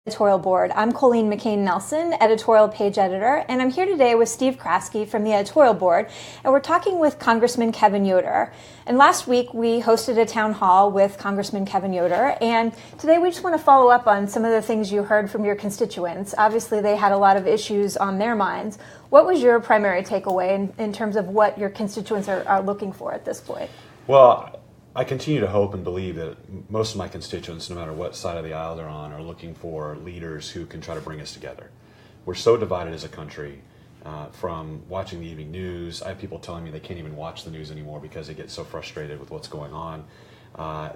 Editorial board. I'm Colleen McCain Nelson, editorial page editor, and I'm here today with Steve Kraske from the editorial board, and we're talking with Congressman Kevin Yoder. And last week we hosted a town hall with Congressman Kevin Yoder, and today we just want to follow up on some of the things you heard from your constituents. Obviously, they had a lot of issues on their minds. What was your primary takeaway in terms of what your constituents are looking for at this point? Well, I continue to hope and believe that most of my constituents, no matter what side of the aisle they're on, are looking for leaders who can try to bring us together. We're so divided as a country. From watching the evening news, I have people telling me they can't even watch the news anymore because they get so frustrated with what's going on.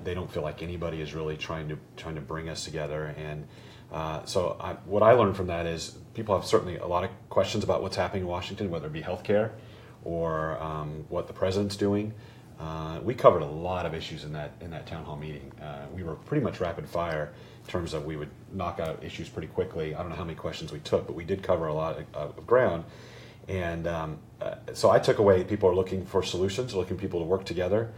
They don't feel like anybody is really trying to bring us together. And what I learned from that is people have certainly a lot of questions about what's happening in Washington, whether it be healthcare or what the president's doing. We covered a lot of issues in that town hall meeting. We were pretty much rapid fire in terms of we would knock out issues pretty quickly. I don't know how many questions we took, but we did cover a lot of ground. And so I took away people are looking for solutions, looking for people to work together.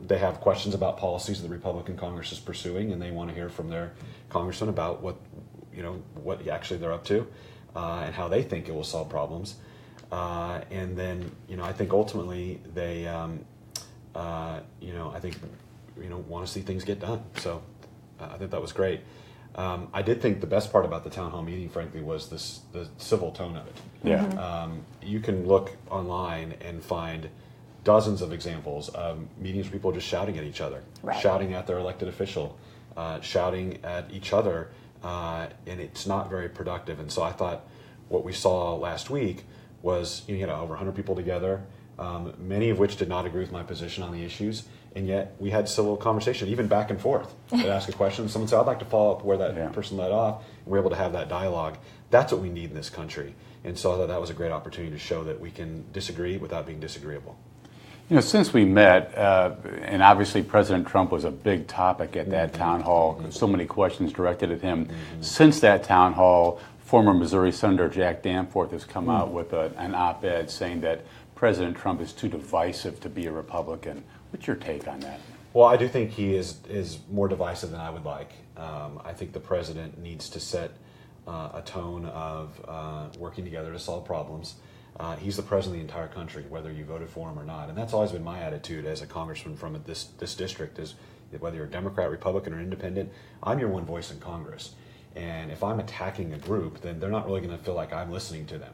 They have questions about policies that the Republican Congress is pursuing, and they want to hear from their congressman about what actually they're up to and how they think it will solve problems. And then I think ultimately they want to see things get done. So I think that was great. I did think the best part about the town hall meeting, frankly, was the civil tone of it. Yeah. Mm-hmm. You can look online and find dozens of examples of meetings where people are just shouting at each other, right. Shouting at their elected official, shouting at each other, and it's not very productive. And so I thought what we saw last week was you had over 100 people together, many of which did not agree with my position on the issues, and yet we had civil conversation, even back and forth. They'd ask a question, someone said, I'd like to follow up where that person led off, and we're able to have that dialogue. That's what we need in this country. And so I thought that was a great opportunity to show that we can disagree without being disagreeable. Since we met, and obviously President Trump was a big topic at that town hall, so many questions directed at him. Since that town hall, former Missouri Senator Jack Danforth has come out with an op-ed saying that President Trump is too divisive to be a Republican. What's your take on that? Well, I do think he is more divisive than I would like. I think the president needs to set a tone of working together to solve problems. He's the president of the entire country, whether you voted for him or not. And that's always been my attitude as a congressman from this district is whether you're a Democrat, Republican, or independent, I'm your one voice in Congress. And if I'm attacking a group, then they're not really going to feel like I'm listening to them.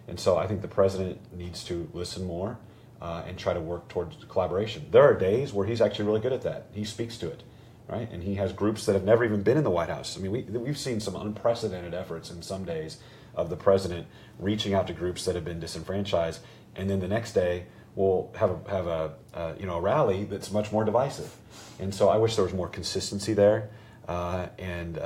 And so I think the president needs to listen more and try to work towards collaboration. There are days where he's actually really good at that. He speaks to it, right? And he has groups that have never even been in the White House. I mean, we've seen some unprecedented efforts in some days of the president reaching out to groups that have been disenfranchised, and then the next day we'll have a rally that's much more divisive. And so I wish there was more consistency there and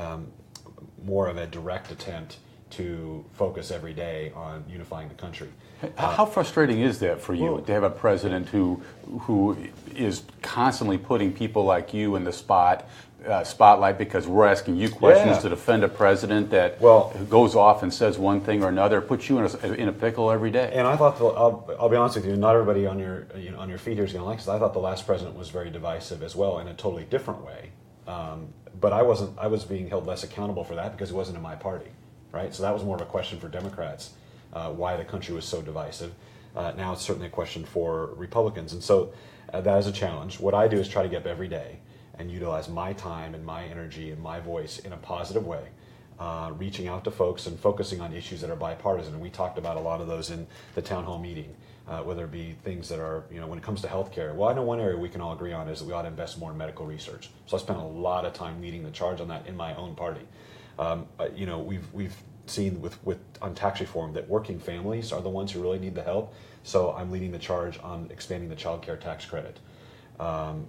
more of a direct attempt to focus every day on unifying the country. How frustrating is that for you to have a president who is constantly putting people like you in the spotlight because we're asking you questions to defend a president that goes off and says one thing or another, puts you in a pickle every day? And I thought, I'll be honest with you, not everybody on your feet here is going to like this. I thought the last president was very divisive as well in a totally different way. But I was being held less accountable for that because it wasn't in my party. Right, so that was more of a question for Democrats, why the country was so divisive. Now it's certainly a question for Republicans, and so that is a challenge. What I do is try to get up every day and utilize my time and my energy and my voice in a positive way, reaching out to folks and focusing on issues that are bipartisan. And we talked about a lot of those in the town hall meeting, whether it be things that are, when it comes to healthcare. Well, I know one area we can all agree on is that we ought to invest more in medical research. So I spent a lot of time leading the charge on that in my own party. We've seen on tax reform that working families are the ones who really need the help. So I'm leading the charge on expanding the child care tax credit. On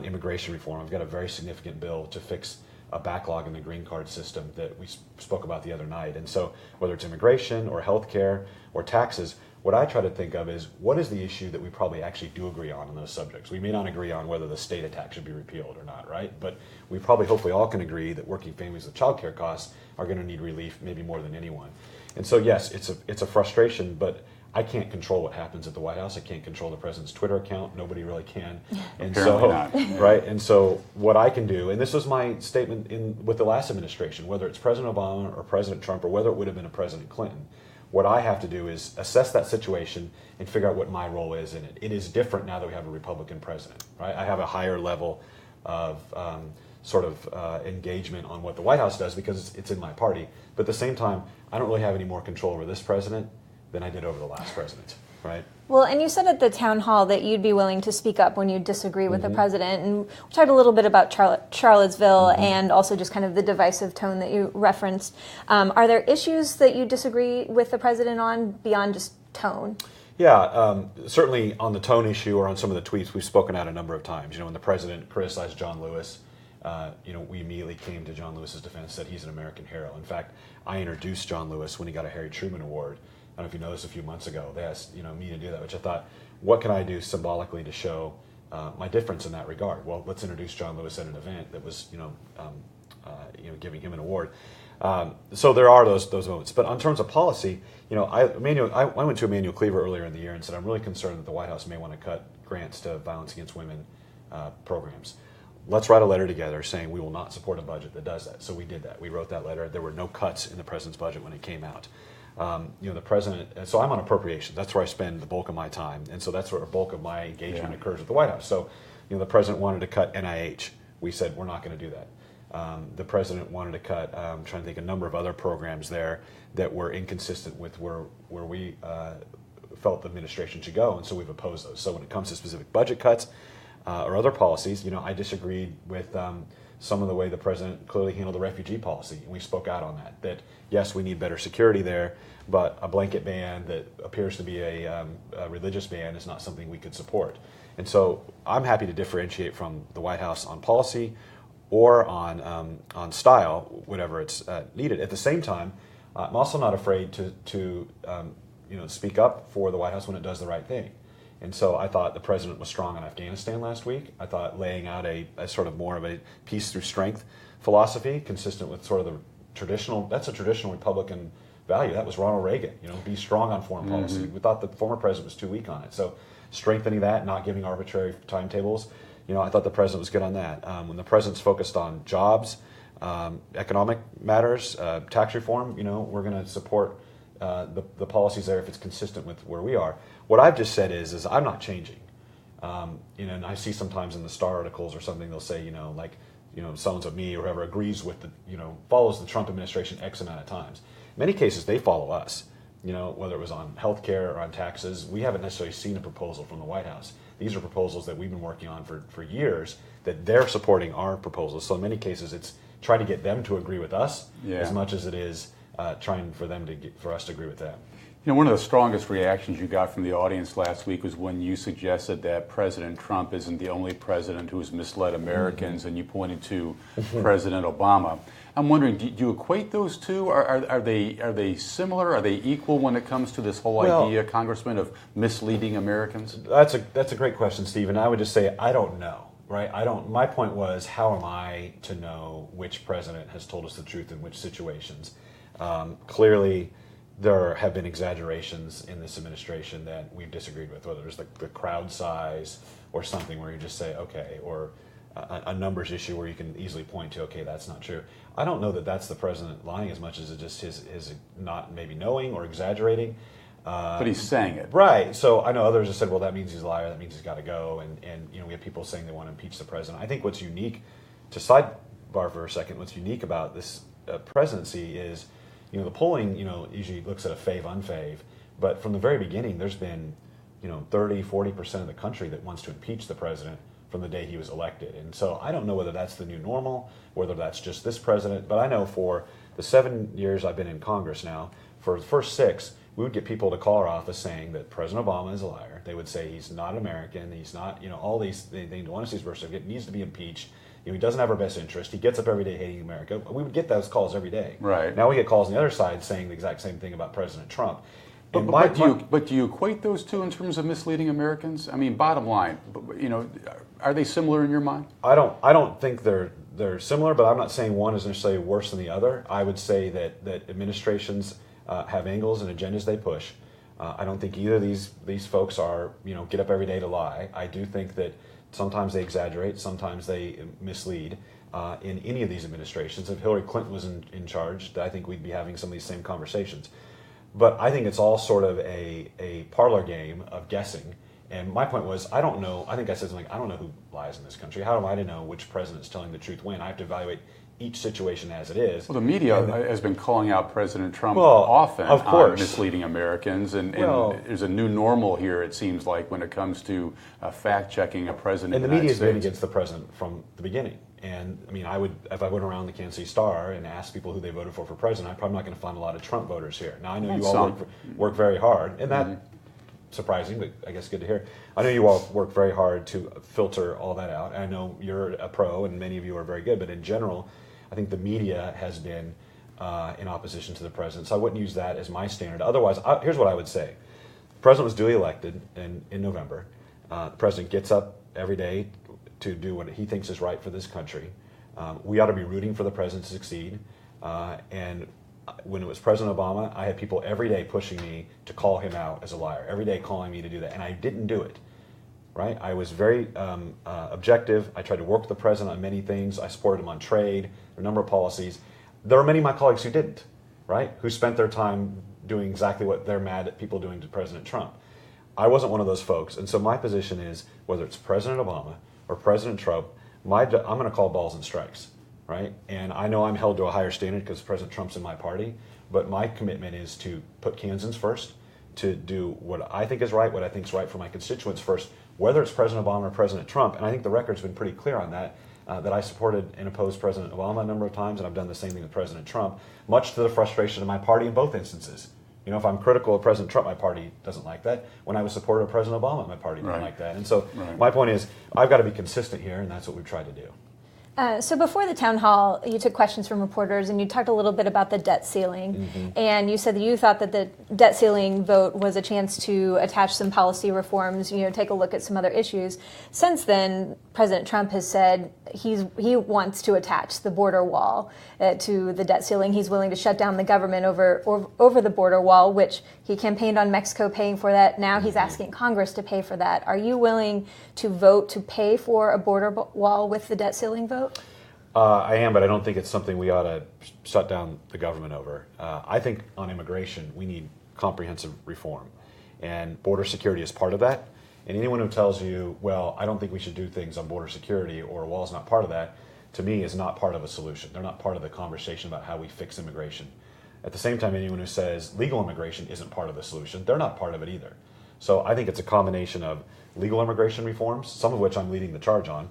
immigration reform, I've got a very significant bill to fix a backlog in the green card system that we spoke about the other night. And so whether it's immigration or healthcare or taxes, what I try to think of is what is the issue that we probably actually do agree on those subjects. We may not agree on whether the state tax should be repealed or not, right? But we probably hopefully all can agree that working families with child care costs are going to need relief maybe more than anyone. And so yes, it's a frustration, but I can't control what happens at the White House. I can't control the president's Twitter account. Nobody really can. And Apparently so, not. right. And so, what I can do, and this was my statement with the last administration, whether it's President Obama or President Trump or whether it would have been a President Clinton, what I have to do is assess that situation and figure out what my role is in it. It is different now that we have a Republican president, right? I have a higher level of engagement on what the White House does because it's in my party. But at the same time, I don't really have any more control over this president than I did over the last president, right? Well, and you said at the town hall that you'd be willing to speak up when you disagree with the president. And we talked a little bit about Charlottesville and also just kind of the divisive tone that you referenced. Are there issues that you disagree with the president on beyond just tone? Yeah, certainly on the tone issue or on some of the tweets, we've spoken out a number of times. When the president criticized John Lewis, we immediately came to John Lewis's defense, said he's an American hero. In fact, I introduced John Lewis when he got a Harry Truman Award. I don't know if you noticed a few months ago. They asked me to do that, which I thought, what can I do symbolically to show my difference in that regard? Well, let's introduce John Lewis at an event that was, giving him an award. So there are those moments. But in terms of policy, I went to Emanuel Cleaver earlier in the year and said I'm really concerned that the White House may want to cut grants to violence against women programs. Let's write a letter together saying we will not support a budget that does that. So we did that. We wrote that letter. There were no cuts in the president's budget when it came out. The president, so I'm on appropriations. That's where I spend the bulk of my time. And so that's where the bulk of my engagement occurs at the White House. So, the president wanted to cut NIH. We said, we're not going to do that. The president wanted to cut, I'm trying to think, a number of other programs there that were inconsistent with where we felt the administration should go. And so we've opposed those. So when it comes to specific budget cuts or other policies, I disagreed with some of the way the president clearly handled the refugee policy. And we spoke out on that, that yes, we need better security there, but a blanket ban that appears to be a religious ban is not something we could support. And so I'm happy to differentiate from the White House on policy or on style, whatever it's needed. At the same time, I'm also not afraid to speak up for the White House when it does the right thing. And so I thought the president was strong on Afghanistan last week. I thought laying out a sort of more of a peace through strength philosophy, consistent with sort of the traditional Republican value. That was Ronald Reagan, be strong on foreign policy. We thought the former president was too weak on it. So strengthening that, not giving arbitrary timetables, I thought the president was good on that. When the president's focused on jobs, economic matters, tax reform, we're going to support the policies there if it's consistent with where we are. What I've just said is I'm not changing. And I see sometimes in the Star articles or something they'll say, someone's of me or whoever agrees with follows the Trump administration X amount of times. In many cases, they follow us. Whether it was on health care or on taxes, we haven't necessarily seen a proposal from the White House. These are proposals that we've been working on for years that they're supporting our proposals. So in many cases, it's trying to get them to agree with us as much as it is trying for us to agree with them. One of the strongest reactions you got from the audience last week was when you suggested that President Trump isn't the only president who has misled Americans, and you pointed to President Obama. I'm wondering, do you equate those two? Are they similar? Are they equal when it comes to this whole idea, Congressman, of misleading Americans? That's a great question, Stephen. I would just say I don't know. Right? My point was, how am I to know which president has told us the truth in which situations? Clearly, there have been exaggerations in this administration that we've disagreed with, whether it's the crowd size or something where you just say, okay, or a numbers issue where you can easily point to, okay, that's not true. I don't know that that's the president lying as much as it just his not maybe knowing or exaggerating. But he's saying it. Right. So I know others have said, well, that means he's a liar, that means he's got to go. And we have people saying they want to impeach the president. I think what's unique, to sidebar for a second, what's unique about this presidency is, the polling, usually looks at a fave, unfave. But from the very beginning, there's been, 30, 40% of the country that wants to impeach the president from the day he was elected. And so I don't know whether that's the new normal, whether that's just this president. But I know for the 7 years I've been in Congress now, for the first 6, we would get people to call our office saying that President Obama is a liar. They would say he's not American, he's not, all these, they want to see his birth certificate, needs to be impeached. He doesn't have our best interest. He gets up every day hating America. We would get those calls every day. Right. Now we get calls on the other side saying the exact same thing about President Trump. But do you equate those two in terms of misleading Americans? I mean, bottom line, are they similar in your mind? I don't think they're similar, but I'm not saying one is necessarily worse than the other. I would say that administrations have angles and agendas they push. I don't think either of these folks are, get up every day to lie. I do think that sometimes they exaggerate, sometimes they mislead. In any of these administrations, if Hillary Clinton was in charge, I think we'd be having some of these same conversations. But I think it's all sort of a parlor game of guessing. And my point was, I don't know. I think I said something like, I don't know who lies in this country. How am I to know which president's telling the truth when? I have to evaluate each situation as it is. Well, the media has been calling out President Trump Well, often of course, on misleading Americans, and there's a new normal here, it seems like, when it comes to fact-checking a president. And the of the media's United been States. against the president from the beginning. And I mean, if I went around the Kansas City Star and asked people who they voted for president, I'm probably not going to find a lot of Trump voters here. Now, I know you all work very hard, and that surprising, but I guess good to hear. I know you all work very hard to filter all that out. I know you're a pro, and many of you are very good, but in general, I think the media has been in opposition to the president, so I wouldn't use that as my standard. Otherwise, here's what I would say. The president was duly elected in November. The president gets up every day to do what he thinks is right for this country. We ought to be rooting for the president to succeed. And when it was President Obama, I had people every day pushing me to call him out as a liar, every day calling me to do that, and I didn't do it. Right? I was very objective. I tried to work with the president on many things. I supported him on trade, a number of policies. There are many of my colleagues who didn't, right? Who spent their time doing exactly what they're mad at people doing to President Trump. I wasn't one of those folks. And so my position is, whether it's President Obama or President Trump, I'm going to call balls and strikes, right? And I know I'm held to a higher standard because President Trump's in my party, but my commitment is to put Kansans first, to do what I think is right, what I think is right for my constituents first, whether it's President Obama or President Trump. And I think the record's been pretty clear on that, that I supported and opposed President Obama a number of times, and I've done the same thing with President Trump, much to the frustration of my party in both instances. If I'm critical of President Trump, my party doesn't like that. When I was supporter of President Obama, my party didn't like that. And so my point is, I've got to be consistent here, and that's what we've tried to do. So before the town hall, you took questions from reporters, and you talked a little bit about the debt ceiling. And you said that you thought that the debt ceiling vote was a chance to attach some policy reforms, take a look at some other issues. Since then, President Trump has said he wants to attach the border wall to the debt ceiling. He's willing to shut down the government over the border wall, which he campaigned on Mexico paying for that. Now he's asking Congress to pay for that. Are you willing to vote to pay for a border wall with the debt ceiling vote? I am, but I don't think it's something we ought to shut down the government over. I think on immigration, we need comprehensive reform, and border security is part of that. And anyone who tells you, well, I don't think we should do things on border security, or a wall's not part of that, to me is not part of a solution. They're not part of the conversation about how we fix immigration. At the same time, anyone who says legal immigration isn't part of the solution, they're not part of it either. So I think it's a combination of legal immigration reforms, some of which I'm leading the charge on,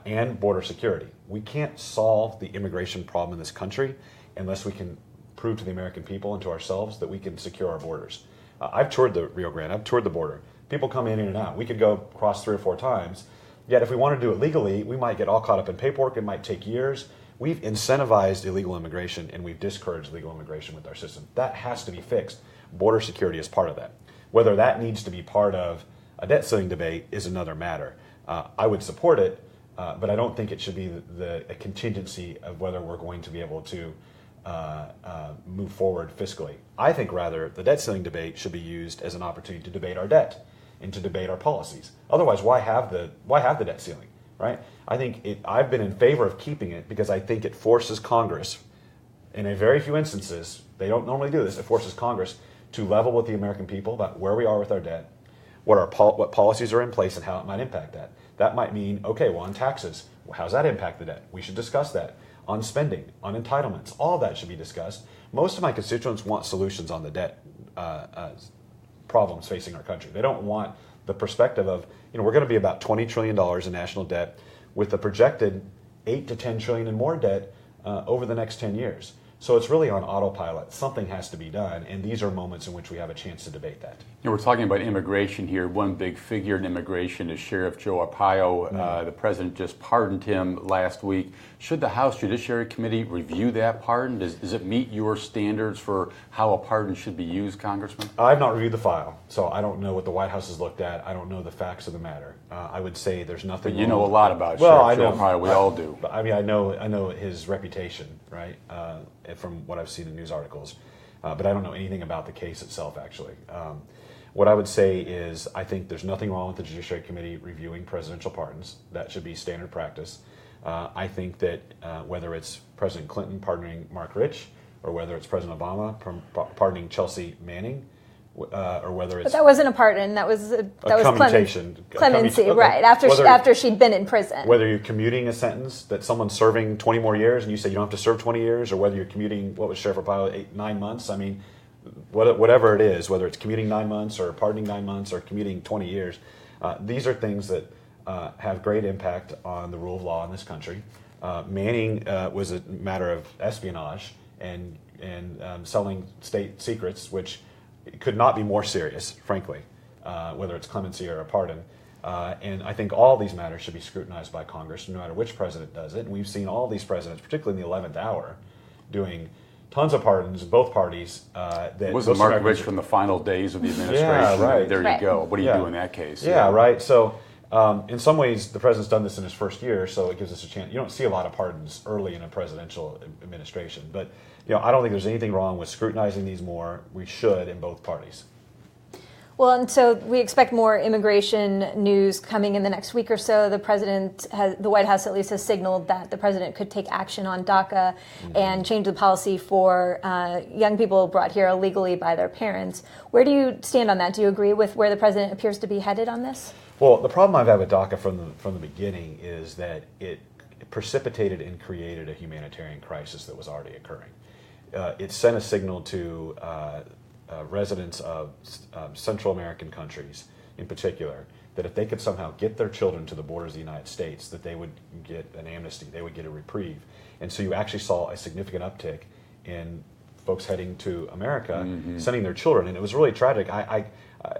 and border security. We can't solve the immigration problem in this country unless we can prove to the American people and to ourselves that we can secure our borders. I've toured the Rio Grande, I've toured the border. People come in and out. We could go across 3 or 4 times. Yet if we want to do it legally, we might get all caught up in paperwork. It might take years. We've incentivized illegal immigration, and we've discouraged legal immigration with our system. That has to be fixed. Border security is part of that. Whether that needs to be part of a debt ceiling debate is another matter. I would support it, but I don't think it should be a contingency of whether we're going to be able to move forward fiscally. I think rather the debt ceiling debate should be used as an opportunity to debate our debt and to debate our policies. Otherwise, why have the debt ceiling, right? I think I've been in favor of keeping it because I think it forces Congress, in a very few instances, they don't normally do this, it forces Congress to level with the American people about where we are with our debt, what policies are in place, and how it might impact that. That might mean, okay, well, on taxes, how does that impact the debt? We should discuss that. On spending, on entitlements, all that should be discussed. Most of my constituents want solutions on the debt problems facing our country. They don't want the perspective of, we're going to be about $20 trillion in national debt with a projected 8 to 10 trillion in more debt over the next 10 years. So it's really on autopilot. Something has to be done, and these are moments in which we have a chance to debate that. We're talking about immigration here. One big figure in immigration is Sheriff Joe Arpaio. The president just pardoned him last week. Should the House Judiciary Committee review that pardon? Does it meet your standards for how a pardon should be used, Congressman? I've not reviewed the file, so I don't know what the White House has looked at. I don't know the facts of the matter. I would say there's nothing But you wrong. know a lot about Well, Sheriff Joe Arpaio. We all do. I mean, I know his reputation, right, from what I've seen in news articles. but I don't know anything about the case itself, actually. What I would say is I think there's nothing wrong with the Judiciary Committee reviewing presidential pardons. That should be standard practice. I think that whether it's President Clinton pardoning Mark Rich, or whether it's President Obama pardoning Chelsea Manning, or whether it's... But that wasn't a pardon. That was commutation. Clemency, okay. right, after she'd been in prison. Whether you're commuting a sentence that someone's serving 20 more years and you say you don't have to serve 20 years, or whether you're commuting, what was Sheriff Arpaio, 9 months? I mean, whatever it is, whether it's commuting 9 months or pardoning 9 months or commuting 20 years, these are things that have great impact on the rule of law in this country. Manning was a matter of espionage and selling state secrets, which could not be more serious, frankly, whether it's clemency or a pardon. And I think all these matters should be scrutinized by Congress, no matter which president does it. And we've seen all these presidents, particularly in the 11th hour, doing tons of pardons in both parties. That wasn't Mark Rich from the final days of the administration? Yeah, right. There you go. What do you do in that case? Yeah, right. So in some ways, the president's done this in his first year, so it gives us a chance. You don't see a lot of pardons early in a presidential administration, but I don't think there's anything wrong with scrutinizing these more. We should in both parties. Well, and so we expect more immigration news coming in the next week or so. The White House at least has signaled that the president could take action on DACA and change the policy for young people brought here illegally by their parents. Where do you stand on that? Do you agree with where the president appears to be headed on this? Well, the problem I've had with DACA from the beginning is that it precipitated and created a humanitarian crisis that was already occurring. It sent a signal to residents of Central American countries in particular that if they could somehow get their children to the borders of the United States, that they would get an amnesty, they would get a reprieve. And so you actually saw a significant uptick in folks heading to America, sending their children. And it was really tragic. I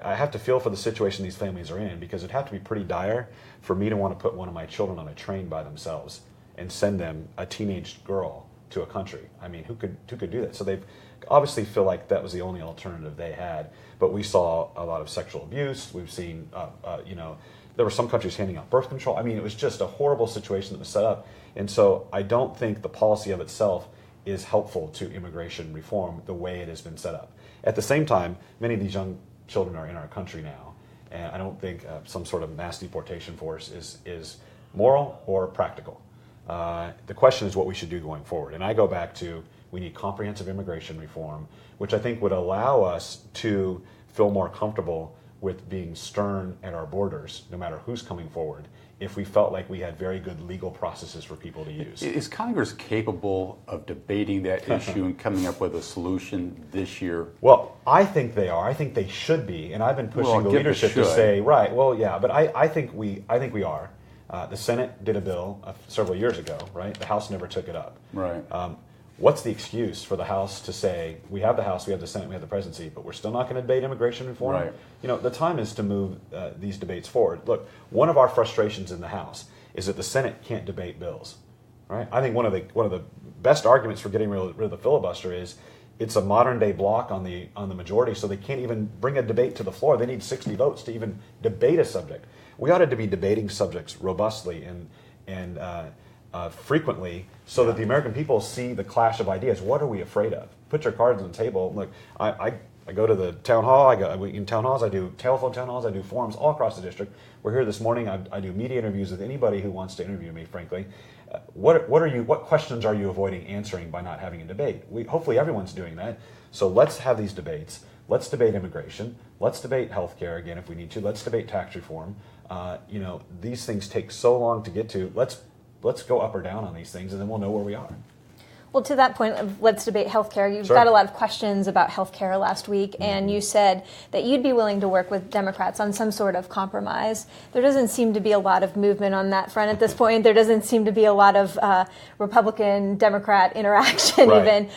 have to feel for the situation these families are in, because it'd have to be pretty dire for me to want to put one of my children on a train by themselves and send them, a teenage girl, to a country. I mean, who could do that? So they obviously feel like that was the only alternative they had. But we saw a lot of sexual abuse. We've seen, there were some countries handing out birth control. I mean, it was just a horrible situation that was set up. And so I don't think the policy of itself is helpful to immigration reform the way it has been set up. At the same time, many of these young children are in our country now, and I don't think some sort of mass deportation force is moral or practical. The question is what we should do going forward. And I go back to, we need comprehensive immigration reform, which I think would allow us to feel more comfortable with being stern at our borders, no matter who's coming forward, if we felt like we had very good legal processes for people to use. Is Congress capable of debating that issue and coming up with a solution this year? Well, I think they are. I think they should be. And I've been pushing the leadership to say, right, well, yeah, but I think we are. The Senate did a bill several years ago, right? The House never took it up. Right. What's the excuse for the House to say, we have the House, we have the Senate, we have the presidency, but we're still not going to debate immigration reform? Right. The time is to move these debates forward. Look, one of our frustrations in the House is that the Senate can't debate bills, right? I think one of the best arguments for getting rid of the filibuster is it's a modern day block on the majority, so they can't even bring a debate to the floor. They need 60 votes to even debate a subject. We ought to be debating subjects robustly and frequently, so that the American people see the clash of ideas. What are we afraid of? Put your cards on the table. Look, I go to the town hall. In town halls. I do telephone town halls. I do forums all across the district. We're here this morning. I do media interviews with anybody who wants to interview me. Frankly, what questions are you avoiding answering by not having a debate? Hopefully everyone's doing that. So let's have these debates. Let's debate immigration. Let's debate healthcare again if we need to. Let's debate tax reform. These things take so long to get to. Let's go up or down on these things, and then we'll know where we are. Well, to that point of let's debate healthcare, you've got a lot of questions about healthcare last week, and you said that you'd be willing to work with Democrats on some sort of compromise. There doesn't seem to be a lot of movement on that front at this point. There doesn't seem to be a lot of Republican-Democrat interaction even.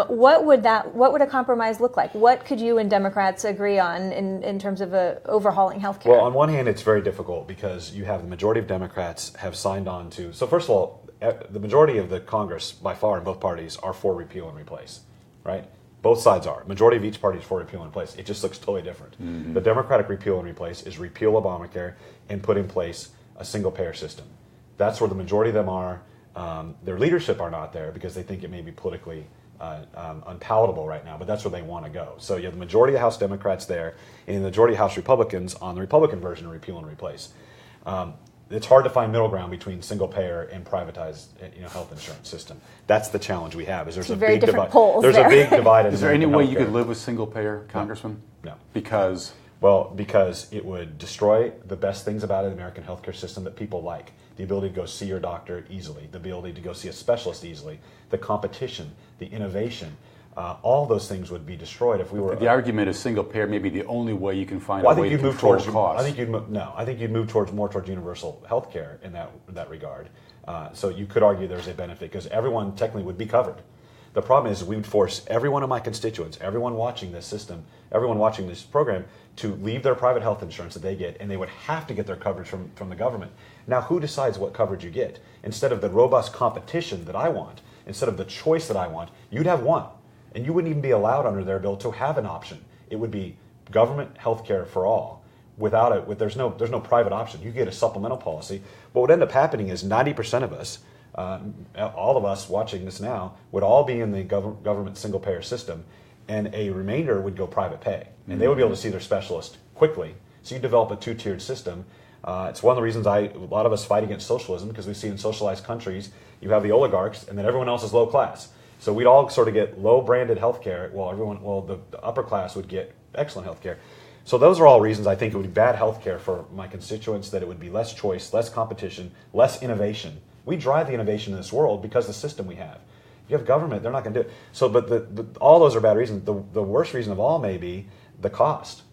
What would a compromise look like? What could you and Democrats agree on in terms of overhauling healthcare? Well, on one hand, it's very difficult because you have the majority of Democrats have signed on to. So first of all, the majority of the Congress, by far in both parties, are for repeal and replace, right? Both sides are. Majority of each party is for repeal and replace. It just looks totally different. The Democratic repeal and replace is repeal Obamacare and put in place a single-payer system. That's where the majority of them are. Their leadership are not there because they think it may be politically unpalatable right now, but that's where they want to go. So you have the majority of House Democrats there, and the majority of House Republicans on the Republican version of repeal and replace. It's hard to find middle ground between single payer and privatized, health insurance system. That's the challenge we have. Is there's a very big different divide. poles There's there. a big divide in Is there any American way you healthcare. could live with single payer, Congressman? No. Because Because it would destroy the best things about an American healthcare system that people like. The ability to go see your doctor easily, the ability to go see a specialist easily, the competition, the innovation, all those things would be destroyed if we were. the argument is single payer may be the only way you can find Well, a way to control costs. I think you'd move more towards universal health care in that regard. So you could argue there's a benefit because everyone technically would be covered. The problem is we would force every one of my constituents, everyone watching this system, everyone watching this program, to leave their private health insurance that they get, and they would have to get their coverage from the government. Now, who decides what coverage you get? Instead of the robust competition that I want, instead of the choice that I want, you'd have one. And you wouldn't even be allowed under their bill to have an option. It would be government health care for all. There's no private option. You get a supplemental policy. What would end up happening is 90% of us, all of us watching this now, would all be in the government single payer system, and a remainder would go private pay. And they would be able to see their specialist quickly. So you develop a two-tiered system. It's one of the reasons a lot of us fight against socialism, because we see in socialized countries, you have the oligarchs, and then everyone else is low class. So we'd all sort of get low-branded health care, while the upper class would get excellent health care. So those are all reasons I think it would be bad health care for my constituents, that it would be less choice, less competition, less innovation. We drive the innovation in this world because of the system we have. If you have government, they're not going to do it. So, but all those are bad reasons. The worst reason of all may be the cost.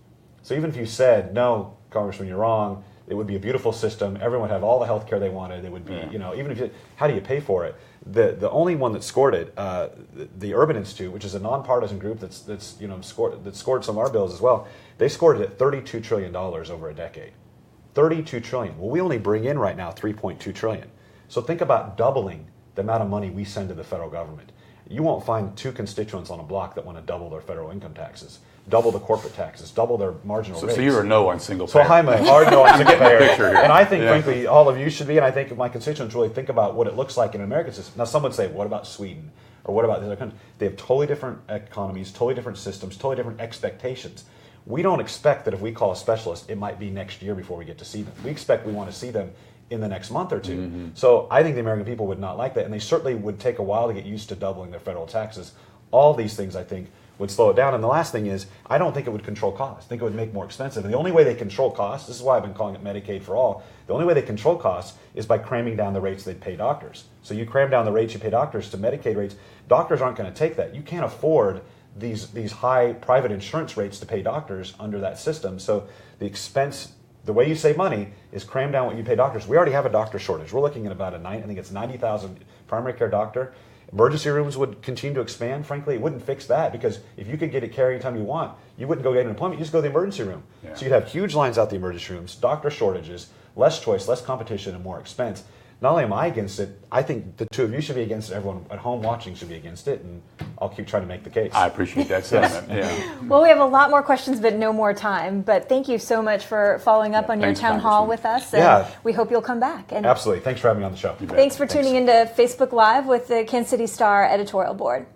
So even if you said, no, Congressman, you're wrong, it would be a beautiful system, everyone would have all the health care they wanted, it would be, even if how do you pay for it? The only one that scored it, the Urban Institute, which is a nonpartisan group that's scored some of our bills as well, they scored it at $32 trillion over a decade. $32 trillion. Well, we only bring in right now $3.2 trillion. So think about doubling the amount of money we send to the federal government. You won't find two constituents on a block that want to double their federal income taxes, double the corporate taxes, double their marginal rates. So you're a no on single So payer. I'm a hard no on single payer. Picture here. And I think, frankly, all of you should be, and I think my constituents really think about what it looks like in an American system. Now, some would say, what about Sweden? Or what about the other countries? They have totally different economies, totally different systems, totally different expectations. We don't expect that if we call a specialist, it might be next year before we get to see them. We expect we want to see them in the next month or two. Mm-hmm. So I think the American people would not like that, and they certainly would take a while to get used to doubling their federal taxes. All these things, I think, would slow it down. And the last thing is, I don't think it would control costs. I think it would make more expensive. And the only way they control costs, this is why I've been calling it Medicaid for all, the only way they control costs is by cramming down the rates they pay doctors. So you cram down the rates you pay doctors to Medicaid rates, doctors aren't going to take that. You can't afford these high private insurance rates to pay doctors under that system. So the expense, the way you save money is cram down what you pay doctors. We already have a doctor shortage. We're looking at about I think it's 90,000 primary care doctor. Emergency rooms would continue to expand. Frankly, it wouldn't fix that, because if you could get a care anytime you want, you wouldn't go get an appointment. You just go to the emergency room. Yeah. So you'd have huge lines out the emergency rooms, doctor shortages, less choice, less competition, and more expense. Not only am I against it, I think the two of you should be against it. Everyone at home watching should be against it, and I'll keep trying to make the case. I appreciate that sentiment. Yeah. Well, we have a lot more questions, but no more time. But thank you so much for following up on your town hall with us, and we hope you'll come back. And absolutely. Thanks for having me on the show. Thanks for tuning into Facebook Live with the Kansas City Star editorial board.